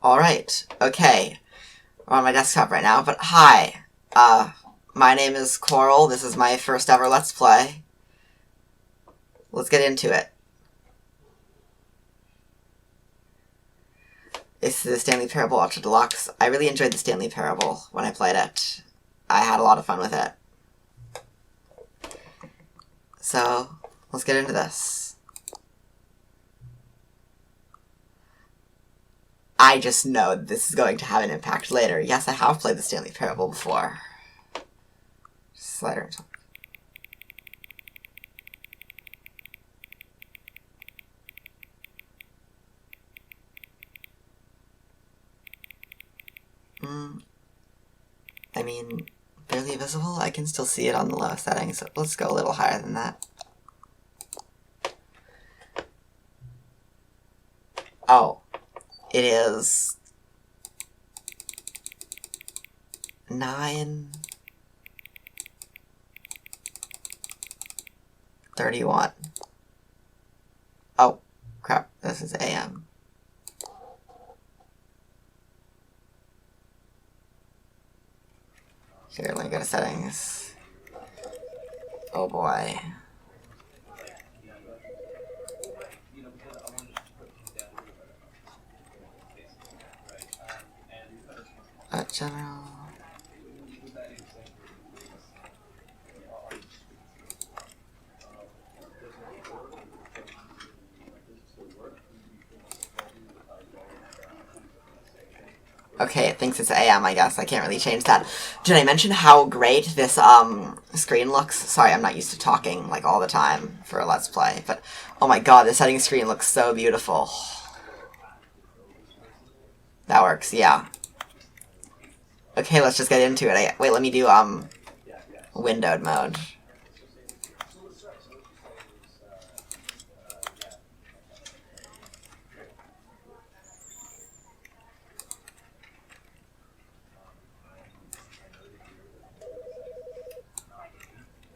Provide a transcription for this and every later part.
Alright, okay. I'm on my desktop right now, but hi. My name is Coral. This is my first ever Let's Play. Let's get into it. This is the Stanley Parable Ultra Deluxe. I really enjoyed the Stanley Parable when I played it. I had a lot of fun with it. So, let's get into this. I just know this is going to have an impact later. Yes, I have played the Stanley Parable before. Slider. I mean, barely visible? I can still see it on the lowest setting, so let's go a little higher than that. Oh. It is 9:31. Oh, crap. This is AM. Here, let me go to settings. Oh boy. General. Okay, it thinks it's AM, I guess. I can't really change that. Did I mention how great this screen looks? Sorry, I'm not used to talking like all the time for a Let's Play, but oh my god, the settings screen looks so beautiful. That works, yeah. Okay, let's just get into it. Wait, let me do, windowed mode.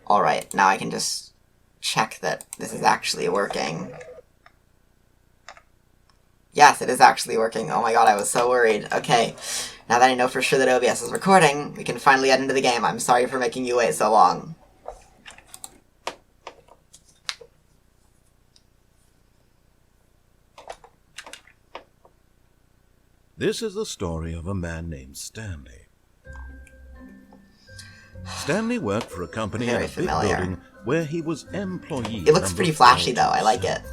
Alright, now I can just check that this is actually working. Yes, it is actually working. Oh my god, I was so worried. Okay. Now that I know for sure that OBS is recording, we can finally get into the game. I'm sorry for making you wait so long. This is the story of a man named Stanley. Stanley worked for a company in a big building where he was employee. It looks pretty flashy though, I like it.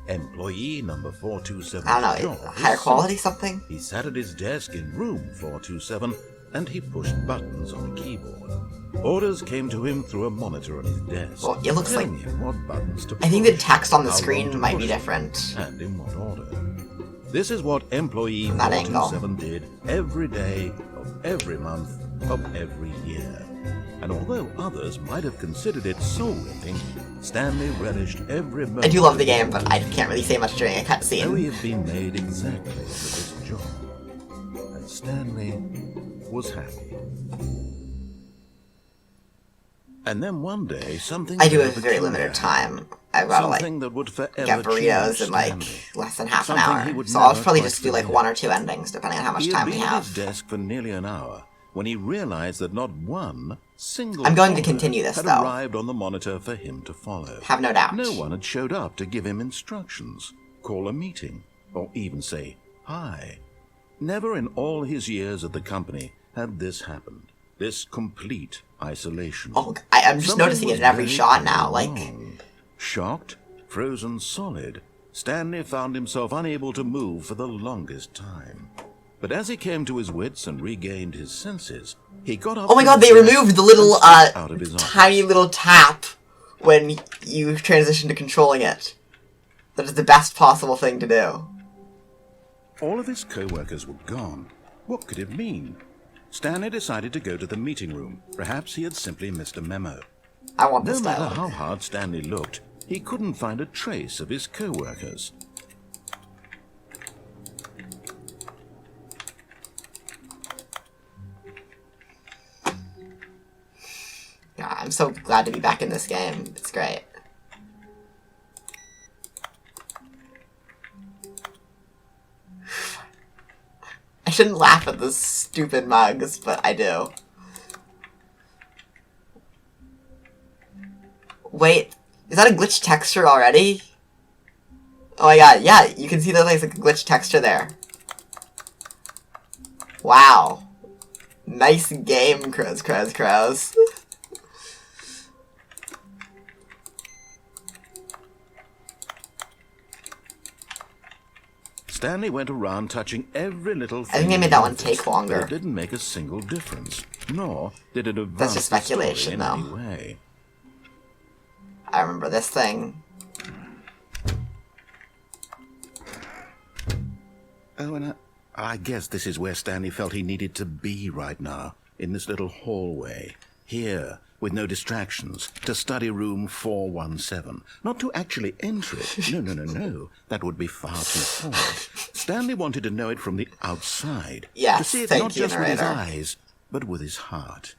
Employee number 427. I don't know, higher quality something? He sat at his desk in room 427 and he pushed buttons on a keyboard. Orders came to him through a monitor on his desk. Well, it looks like... him what buttons to push, I think the text on the screen might be different. And in what order. This is what employee 427 did every day of every month of every year. And although others might have considered it soul-ripping, Stanley relished every moment. I do love the game, but I can't really say much during a cutscene. So he had been made exactly for this job. And Stanley was happy. And then one day, something... I do have a very limited time. I've got to, like, that would get burritos in, like, less than half an hour. So I'll probably just do, like, 1 or 2 endings, depending on how much time we have. He had been at his desk for nearly an hour when he realized that not one single I'm going to continue this, had though. arrived on the monitor for him to follow. Have no doubt. No one had showed up to give him instructions, call a meeting, or even say hi. Never in all his years at the company had this happened. This complete isolation. Oh, I'm just noticing it in every shot now, like... Shocked, frozen solid, Stanley found himself unable to move for the longest time. But as he came to his wits and regained his senses, he got up... Oh my god, they removed the little, tiny little tap when you transition to controlling it. That is the best possible thing to do. All of his co-workers were gone. What could it mean? Stanley decided to go to the meeting room. Perhaps he had simply missed a memo. I want this No matter dialogue. how hard Stanley looked, he couldn't find a trace of his co-workers. God, I'm so glad to be back in this game. It's great. shouldn't laugh at the stupid mugs, but I do. Wait, is that a glitched texture already? Oh my god, yeah, you can see that there's like a glitched texture there. Wow. Nice game, Crows. Stanley went around touching every little thing. I think they made that one take longer. But it didn't make a single difference, nor did it advance That's just speculation, the story in though. any way. I remember this thing. Oh, and I guess this is where Stanley felt he needed to be right now, in this little hallway. Here, with no distractions, to study room 417. Not to actually enter it. No. That would be far too far. Stanley wanted to know it from the outside. Yes, to see it not just with his eyes, but with his heart.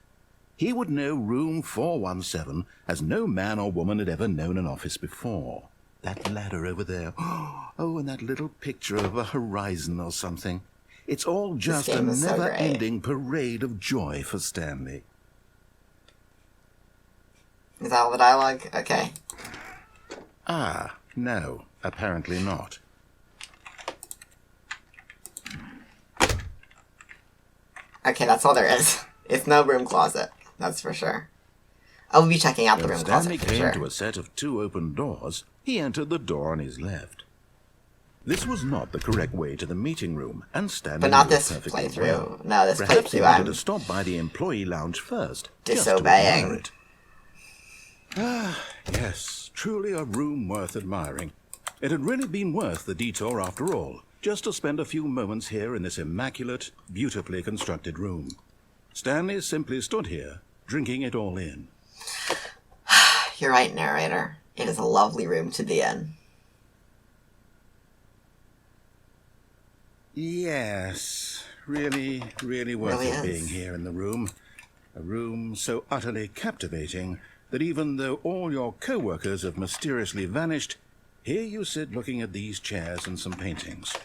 He would know room 417 as no man or woman had ever known an office before. That ladder over there. Oh, and that little picture of a horizon or something. It's all just a never-ending parade of joy for Stanley. Is that all the dialogue? Okay. Ah, no, apparently not. Okay, that's all there is. It's no broom closet, that's for sure. I will be checking out the room closet for sure. Stanley came to a set of 2 open doors. He entered the door on his left. This was not the correct way to the meeting room, and Stanley But not knew it this perfectly playthrough. well. No, this Perhaps he playthrough wanted I'm to stop by the employee lounge first. disobeying. Just to admire it. Yes, truly a room worth admiring. It had really been worth the detour after all, just to spend a few moments here in this immaculate, beautifully constructed room. Stanley simply stood here, drinking it all in. You're right, narrator. It is a lovely room to be in. Yes, really worth it being here in the room. A room so utterly captivating that even though all your co-workers have mysteriously vanished, here you sit looking at these chairs and some paintings.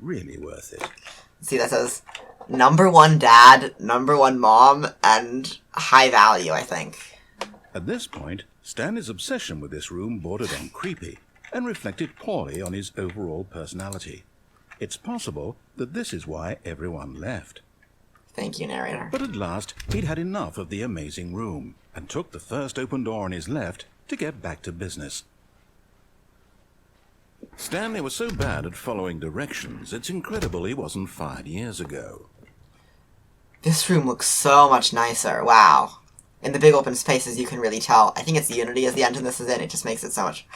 Really worth it. See, that says #1 dad, #1 mom, and high value, I think. At this point, Stanley's obsession with this room bordered on creepy and reflected poorly on his overall personality. It's possible that this is why everyone left. Thank you, narrator. But at last, he'd had enough of the amazing room and took the first open door on his left to get back to business. Stanley was so bad at following directions, it's incredible he wasn't fired years ago. This room looks so much nicer. Wow. In the big open spaces, you can really tell. I think it's Unity as the engine this is in. It just makes it so much.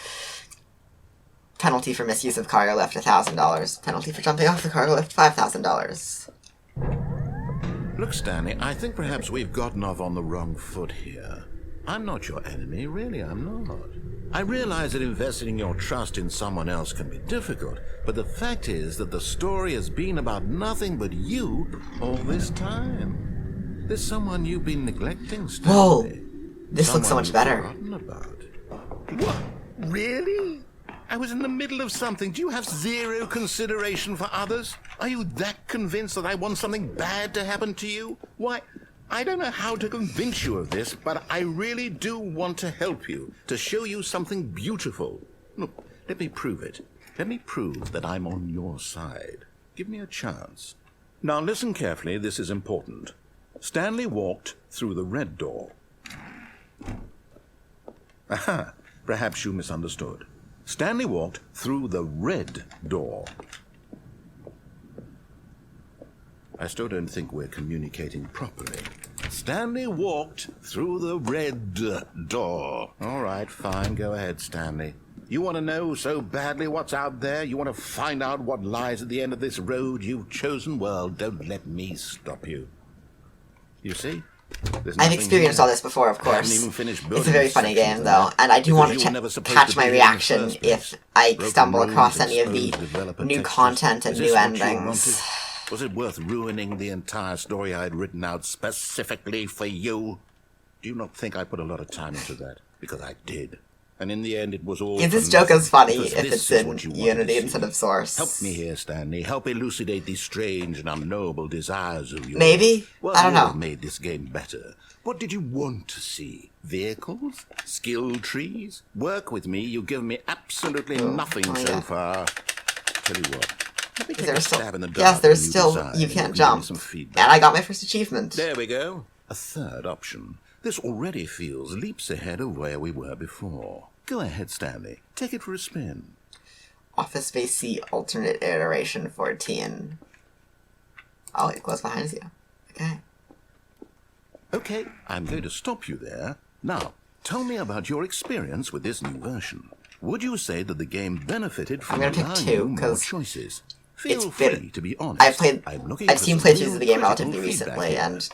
Penalty for misuse of cargo lift, $1,000. Penalty for jumping off the cargo lift, $5,000. Look, Stanley, I think perhaps we've gotten off on the wrong foot here. I'm not your enemy, really, I'm not. I realize that investing your trust in someone else can be difficult, but the fact is that the story has been about nothing but you all this time. There's someone you've been neglecting, Stanley. Whoa! This looks so much better. Forgotten about. What? Really? I was in the middle of something. Do you have zero consideration for others? Are you that convinced that I want something bad to happen to you? Why, I don't know how to convince you of this, but I really do want to help you, to show you something beautiful. Look, let me prove it. Let me prove that I'm on your side. Give me a chance. Now listen carefully, this is important. Stanley walked through the red door. Aha, perhaps you misunderstood. Stanley walked through the red door. I still don't think we're communicating properly. Stanley walked through the red door. All right, fine, go ahead, Stanley. You want to know so badly what's out there? You want to find out what lies at the end of this road you've chosen? Well, don't let me stop you. You see? I've experienced all this before, of course. It's a very funny game, though, and I do want to catch my reaction if I stumble across any of the new content and new endings. Was it worth ruining the entire story I'd written out specifically for you? Do you not think I put a lot of time into that? Because I did. And in the end, it was all... If this joke is funny because if this it's is in what you wanted Unity to see. instead of Source. Help me here, Stanley. Help elucidate these strange and unknowable desires of yours. Maybe? Well, I don't you know. have made this game better. What did you want to see? Vehicles? Skill trees? Work with me. You've given me absolutely nothing so far. Tell you what. Let me take a stab in the dark. Yes, there's when still... decide, You and can't can give me jump. some feedback. And I got my first achievement. There we go. A third option. This already feels leaps ahead of where we were before. Go ahead, Stanley. Take it for a spin. Office Space C alternate iteration 14. Oh, it goes behind you. Okay. Okay, I'm going to stop you there. Now, tell me about your experience with this new version. Would you say that the game benefited from I'm gonna pick allowing two, you more 'cause choices? Feel it's been... free to be honest. I've seen some playthroughs real of the game critical relatively feedback recently, here. and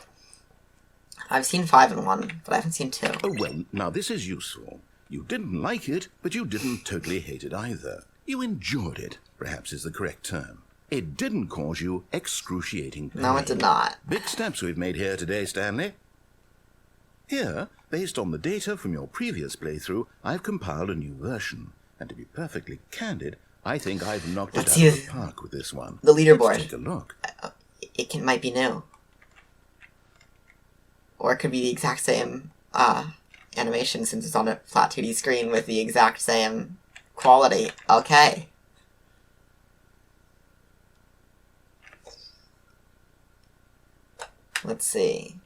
I've seen 5 and 1, but I haven't seen 2. Oh, well, now this is useful. You didn't like it, but you didn't totally hate it either. You enjoyed it, perhaps is the correct term. It didn't cause you excruciating pain. No, it did not. Big steps we've made here today, Stanley. Here, based on the data from your previous playthrough, I've compiled a new version. And to be perfectly candid, I think I've knocked it out of the park with this one. The leaderboard. Let's take a look. It might be new. Or it could be the exact same animation since it's on a flat 2D screen with the exact same quality. Okay. Let's see.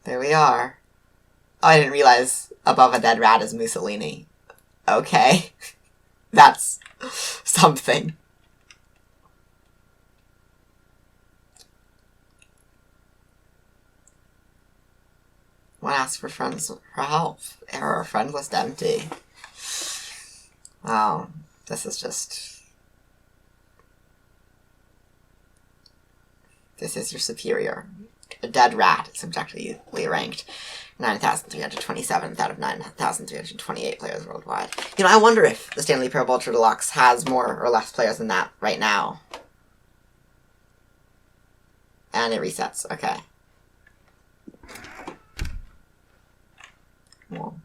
There we are. Oh, I didn't realize above a dead rat is Mussolini. Okay. That's something. One asks for friends for help. Error, friend list empty. Wow, this is just... This is your superior. A dead rat is objectively ranked 9,327th out of 9,328 players worldwide. You know, I wonder if the Stanley Parable Ultra Deluxe has more or less players than that right now. And it resets. Okay. Well.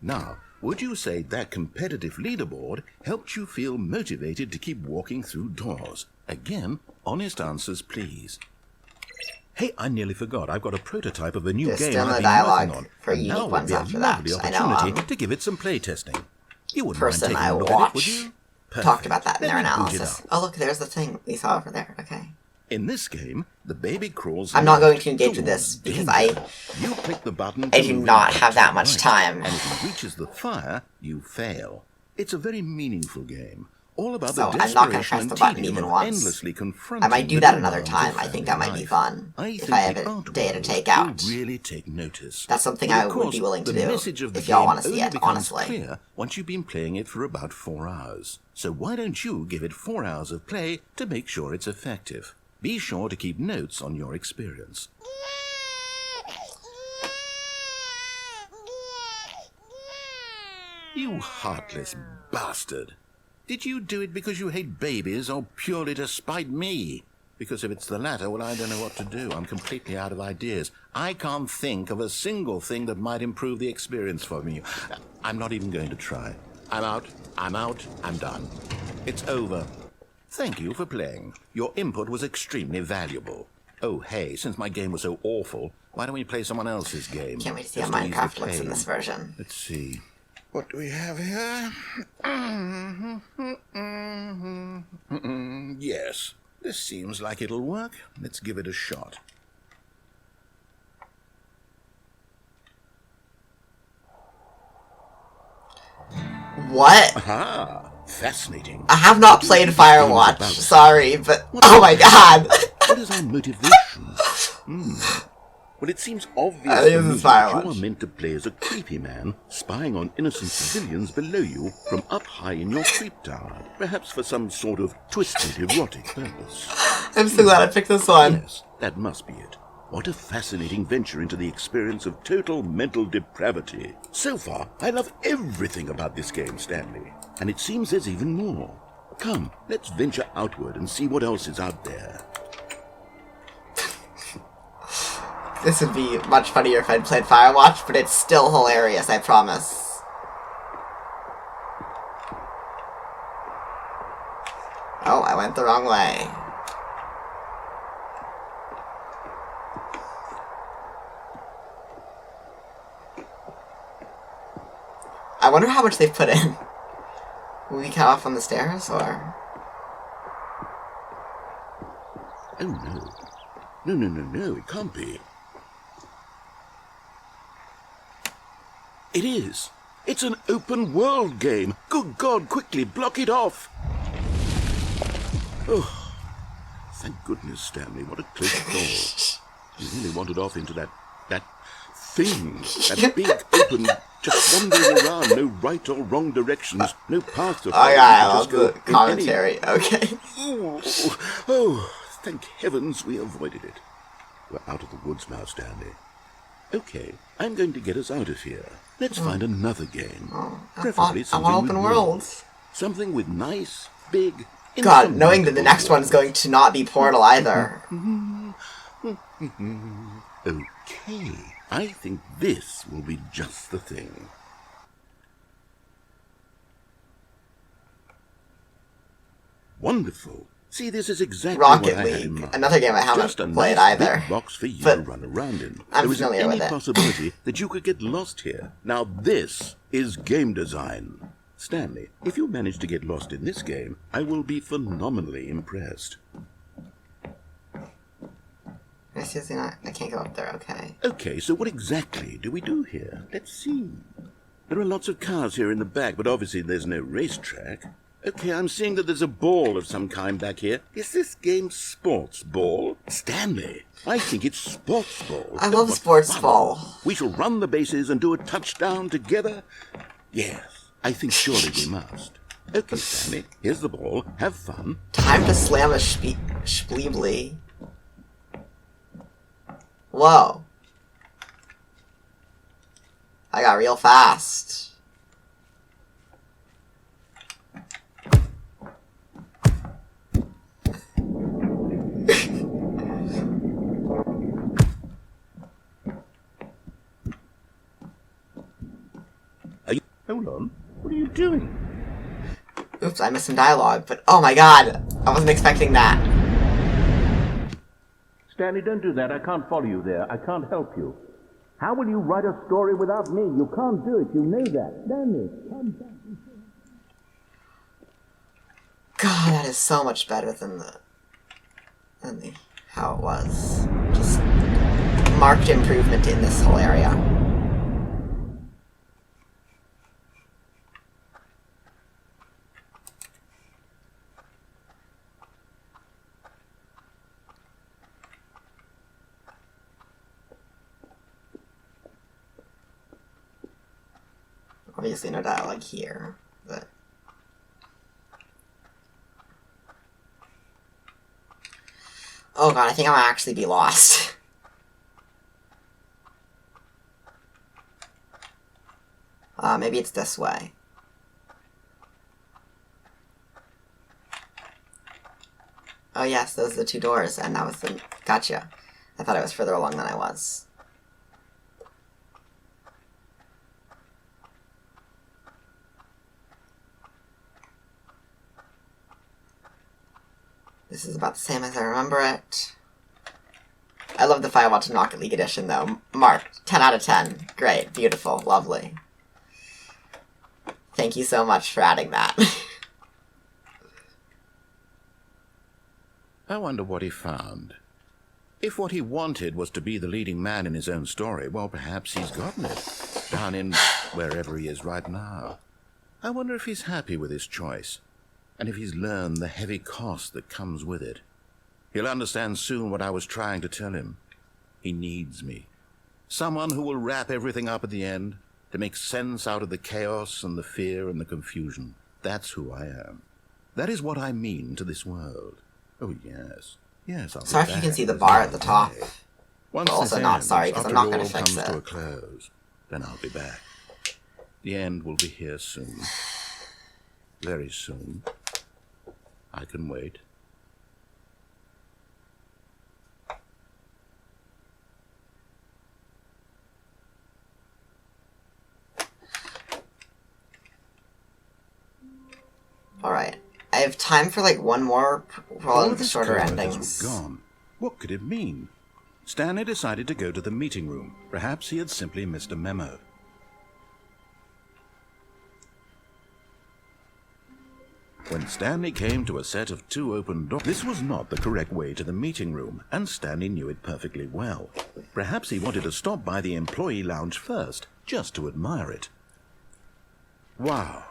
Now, would you say that competitive leaderboard helped you feel motivated to keep walking through doors? Again, honest answers, please. Hey, I nearly forgot. I've got a prototype of a new There's game still I've no been dialogue working on. for And unique now would ones be a after lovely that. I know, opportunity to give it some play testing. You wouldn't mind person taking I a look at it, would watch you? talked about that in Let their me boot it analysis. up. Oh, look, there's the thing we saw over there. Okay. In this game, the baby crawls. I'm not going to left engage with this towards because danger. You click the button. I to do move not it have that to much right, time. And if it reaches the fire, you fail. It's a very meaningful game. All about So the I'm not going to desperation press and the button tedium even of once. endlessly confronting I might do the that another demands of time. I think that family might be life. fun. I If think I have the a art day to world take will out. really take notice. That's something But I of would course, be willing to the do message of the if y'all game want to see only it, becomes honestly. clear once you've been playing it for about 4 hours. So why don't you give it 4 hours of play to make sure it's effective? Be sure to keep notes on your experience. You heartless bastard. Did you do it because you hate babies or purely to spite me? Because if it's the latter, well, I don't know what to do. I'm completely out of ideas. I can't think of a single thing that might improve the experience for me. I'm not even going to try. I'm out, I'm done. It's over. Thank you for playing. Your input was extremely valuable. Oh, hey, since my game was so awful, why don't we play someone else's game? Can't wait to see how Just ease the Minecraft looks in pain. this version. Let's see. What do we have here? Yes, this seems like it'll work. Let's give it a shot. What? Aha! Fascinating. I have not played Firewatch. Sorry, but oh my god. What is our motivation? Well, it seems obvious I to think me this is that Firewatch. you are meant to play as a creepy man, spying on innocent civilians below you from up high in your creep tower, perhaps for some sort of twisted erotic purpose. I'm so glad I picked this one. Yes, that must be it. What a fascinating venture into the experience of total mental depravity. So far, I love everything about this game, Stanley. And it seems there's even more. Come, let's venture outward and see what else is out there. This would be much funnier if I'd played Firewatch, but it's still hilarious, I promise. Oh, I went the wrong way. I wonder how much they've put in. Will we cut off on the stairs, or...? Oh, no. No, it can't be. It is. It's an open world game. Good God, quickly, block it off. Oh, thank goodness, Stanley. What a close call. You really wandered off into that thing. That big, open, just wandering around. No right or wrong directions. No path to follow. Oh, yeah, I love the commentary. Okay. Oh, thank heavens we avoided it. We're out of the woods now, Stanley. Okay, I'm going to get us out of here. Let's find another game. Preferably something with open worlds. Something with nice, big... God, knowing that the next one's going to not be Portal either. Okay, I think this will be just the thing. Wonderful. See, this is exactly Rocket what I had in League, mind. another game I haven't Just a played nice either. Big box for you But to run around in. I'm there isn't familiar with any it. possibility that you could get lost here. Now this is game design. Stanley, if you manage to get lost in this game, I will be phenomenally impressed. Seriously, I can't go up there, okay. Okay, so what exactly do we do here? Let's see. There are lots of cars here in the back, but obviously there's no racetrack. Okay, I'm seeing that there's a ball of some kind back here. Is this game sports ball? Stanley, I think it's sports ball. I love sports ball. We shall run the bases and do a touchdown together. Yes, I think surely we must. Okay, Stanley, here's the ball. Have fun. Time to slam a Spleebly. Whoa. I got real fast. Hold on. What are you doing? Oops, I missed some dialogue, but oh my god, I wasn't expecting that. Stanley, don't do that. I can't follow you there. I can't help you. How will you write a story without me? You can't do it. You know that. Stanley, come back. God, that is so much better than how it was. Just marked improvement in this whole area. Obviously no dialogue here, but... Oh god, I think I might actually be lost. Maybe it's this way. Oh yes, those are the two doors, and that was the... Gotcha. I thought I was further along than I was. This is about the same as I remember it. I love the Firewatch and Rocket League edition, though. Marked. 10 out of 10. Great. Beautiful. Lovely. Thank you so much for adding that. I wonder what he found. If what he wanted was to be the leading man in his own story, well, perhaps he's gotten it. Down in wherever he is right now. I wonder if he's happy with his choice. And if he's learned the heavy cost that comes with it. He'll understand soon what I was trying to tell him. He needs me. Someone who will wrap everything up at the end, to make sense out of the chaos and the fear and the confusion. That's who I am. That is what I mean to this world. Oh, yes. Yes, I'll be Sorry if you can see the bar at the top. Once But also this not ends, sorry, because I'm not going to after it all fix comes to a it. close, then I'll be back. The end will be here soon. Very soon. I can wait. Alright. I have time for like one more All of of the his shorter coworkers endings. were gone. What could it mean? Stanley decided to go to the meeting room. Perhaps he had simply missed a memo. When Stanley came to a set of 2 open doors, this was not the correct way to the meeting room, and Stanley knew it perfectly well. Perhaps he wanted to stop by the employee lounge first, just to admire it. Wow,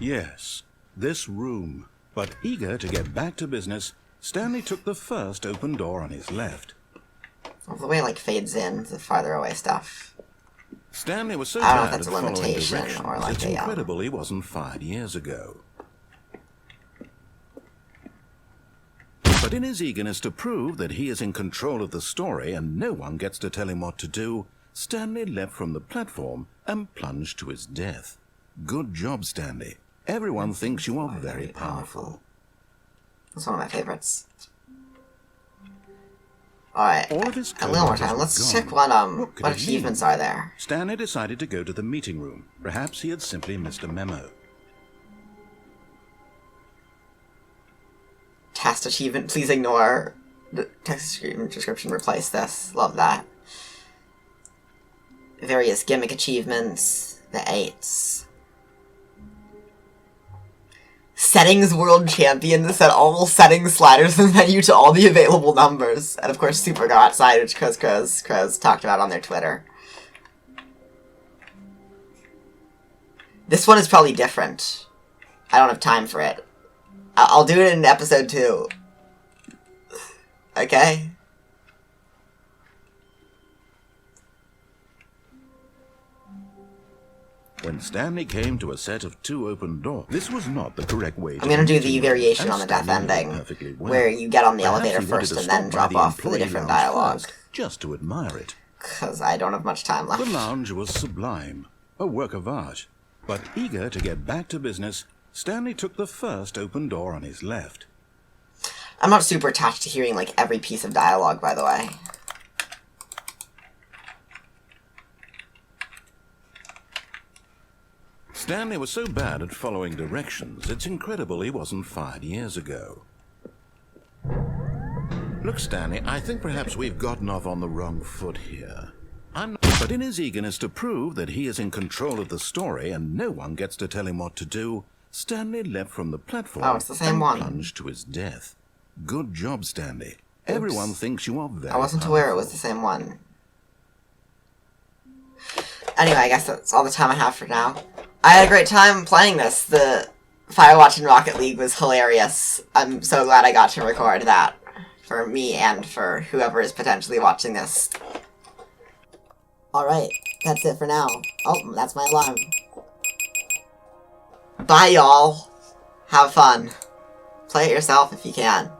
yes, this room. But eager to get back to business, Stanley took the first open door on his left. Well, the way it like fades in, the farther away stuff. Stanley was so I don't know if bad that's at a following limitation directions, or like it's a, incredible he wasn't fired years ago. But in his eagerness to prove that he is in control of the story and no one gets to tell him what to do, Stanley leapt from the platform and plunged to his death. Good job, Stanley. Everyone thinks you are very powerful. That's one of my favorites. Alright, All of his a little more time. coworkers Let's were check gone. what could it achievements mean? are there. Stanley decided to go to the meeting room. Perhaps he had simply missed a memo. Task achievement, please ignore. The text description, replace this. Love that. Various gimmick achievements. The 8s. Settings World Champion to set all settings sliders in the menu to all the available numbers. And of course Super Go Outside, which Crows talked about on their Twitter. This one is probably different. I don't have time for it. I'll do it in episode 2. Okay? When Stanley came to a set of 2 open doors, this was not the correct way to I'm gonna do the meeting room, variation and on the death Stanley knew it ending, perfectly well. where you get on the Perhaps elevator he wanted first to and then stop by drop the off for the employee different lounge dialogue. first, just to admire it. Because I don't have much time left. The lounge was sublime, a work of art. But eager to get back to business, Stanley took the first open door on his left. I'm not super attached to hearing, like, every piece of dialogue, by the way. Stanley was so bad at following directions, it's incredible he wasn't fired years ago. Look, Stanley, I think perhaps we've gotten off on the wrong foot here. But in his eagerness to prove that he is in control of the story and no one gets to tell him what to do, Stanley leapt from the platform Oh, it's the same and one. plunged to his death. Good job, Stanley. Everyone thinks you are very I wasn't powerful. aware it was the same one. Anyway, I guess that's all the time I have for now. I had a great time playing this. The Firewatch and Rocket League was hilarious. I'm so glad I got to record that. For me and for whoever is potentially watching this. Alright, that's it for now. Oh, that's my alarm. Bye, y'all. Have fun. Play it yourself if you can.